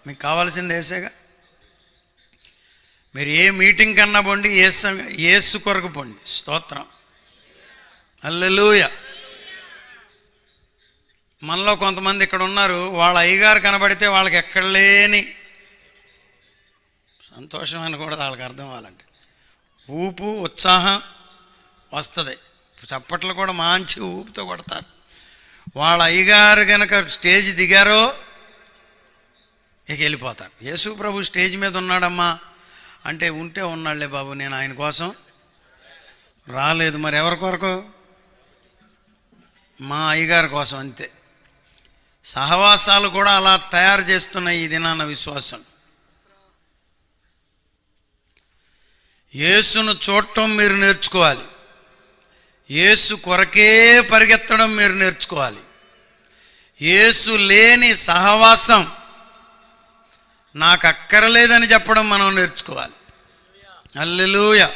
మీకు కావాల్సింది యేసేగా. మీరు ఏ మీటింగ్ కన్నా పోండి, యేసు కొరకు పోండి. స్తోత్రం, హల్లెలూయా. మనలో కొంతమంది ఇక్కడ ఉన్నారు, వాళ్ళ అయ్యగారు కనబడితే వాళ్ళకి ఎక్కడ లేని సంతోషం అని కూడా వాళ్ళకి అర్థం అవ్వాలంటే ఊపు ఉత్సాహం వస్తుంది. చప్పట్లు కూడా మంచి ఊపుతో కొడతారు. వాళ్ళ అయ్యగారు కనుక స్టేజ్ దిగారో ఇక వెళ్ళిపోతారు. యేసు ప్రభు స్టేజ్ మీద ఉన్నాడమ్మా అంటే, ఉంటే ఉన్నాడులే బాబు, నేను ఆయన కోసం రాలేదు. మరి ఎవరి కొరకు? మా అయ్యగారి కోసం. అంతే. సహవాసాలు కూడా అలా తయారు చేస్తున్నాయి ఈ దినాన విశ్వాసం. యేసును చూడటం మీరు నేర్చుకోవాలి. యేసు కొరకే పరిగెత్తడం మీరు నేర్చుకోవాలి. యేసు లేని సహవాసం నాకు అక్కరలేదని చెప్పడం మనం నేర్చుకోవాలి. హల్లెలూయా.